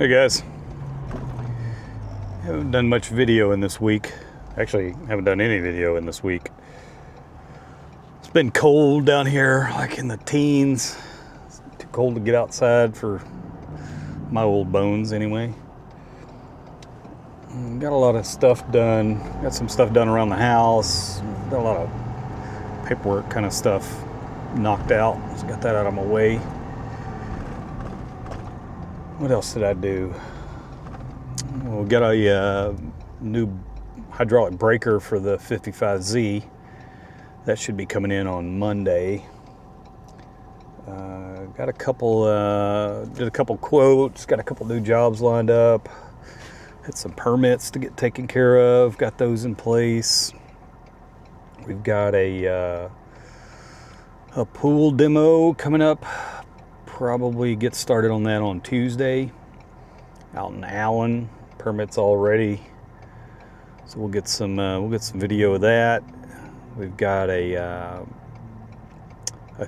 Hey guys, haven't done much video in this week. Actually, haven't done any video in this week. It's been cold down here, like in the teens. It's too cold to get outside for my old bones anyway. Got a lot of stuff done. Got some stuff done around the house. Got a lot of paperwork kind of stuff knocked out. Just got that out of my way. What else did I do? Well, we got a new hydraulic breaker for the 55Z. That should be coming in on Monday. Got a couple, did a couple quotes, got a couple new jobs lined up. Had some permits to get taken care of, got those in place. We've got a pool demo coming up. Probably get started on that on Tuesday out in Allen. Permits all ready, so we'll get some video of that. We've got a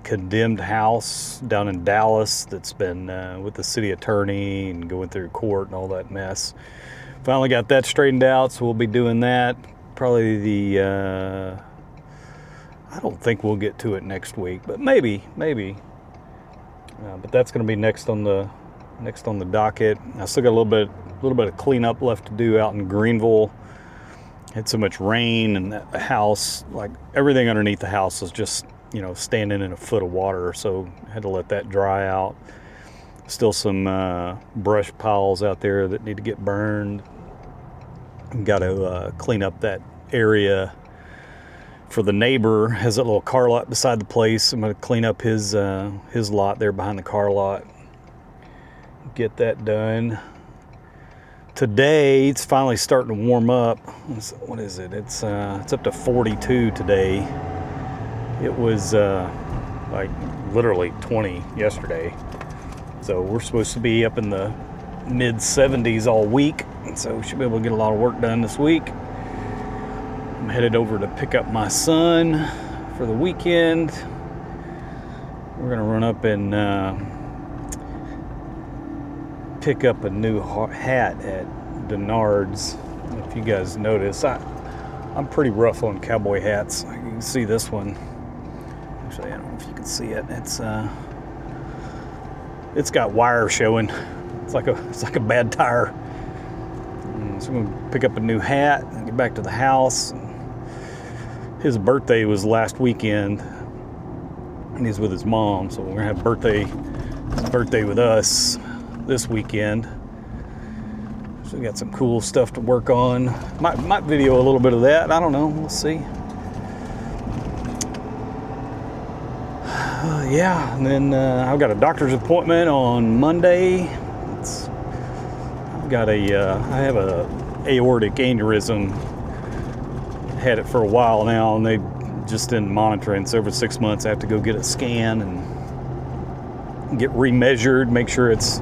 condemned house down in Dallas that's been with the city attorney and going through court and all that mess. Finally got that straightened out, so we'll be doing that. Probably I don't think we'll get to it next week, but maybe. But that's going to be next on the docket. I still got a little bit of cleanup left to do out in Greenville. Had so much rain, and the house, like everything underneath the house, was just standing in a foot of water. So I had to let that dry out. Still some brush piles out there that need to get burned. Got to clean up that area. For the neighbor, has a little car lot beside the place. I'm going to clean up his lot there behind the car lot. Get that done. Today, it's finally starting to warm up. What is it? It's up to 42 today. It was like literally 20 yesterday. So we're supposed to be up in the mid 70s all week. So we should be able to get a lot of work done this week. I'm headed over to pick up my son for the weekend. We're gonna run up and pick up a new hat at Denard's. If you guys notice, I'm pretty rough on cowboy hats. You can see this one. Actually, I don't know if you can see it. It's got wire showing. It's like a bad tire. So I'm gonna pick up a new hat and get back to the house. His birthday was last weekend, and he's with his mom, so we're gonna have his birthday with us this weekend. So we got some cool stuff to work on. Might video a little bit of that. I don't know. We'll see. Yeah, and then I've got a doctor's appointment on Monday. I have a aortic aneurysm. Had it for a while now, and they just didn't monitor it. So every 6 months I have to go get a scan and get remeasured, make sure it's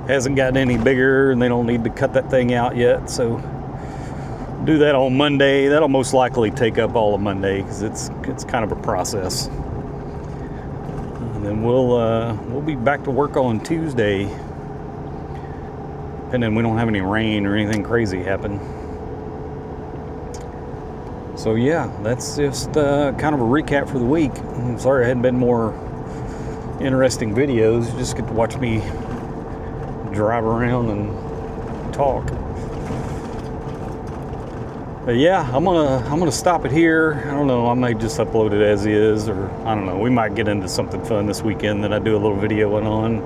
hasn't gotten any bigger, and they don't need to cut that thing out yet. So do that on Monday. That'll most likely take up all of Monday because it's kind of a process. And then we'll be back to work on Tuesday, and then we don't have any rain or anything crazy happen. So yeah, that's just kind of a recap for the week. I'm sorry I hadn't been more interesting videos. You just get to watch me drive around and talk. But yeah, I'm gonna stop it here. I don't know, I might just upload it as is, or I don't know. We might get into something fun this weekend that I do a little video on.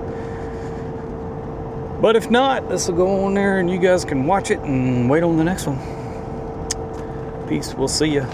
But if not, this will go on there and you guys can watch it and wait on the next one. Peace. We'll see ya.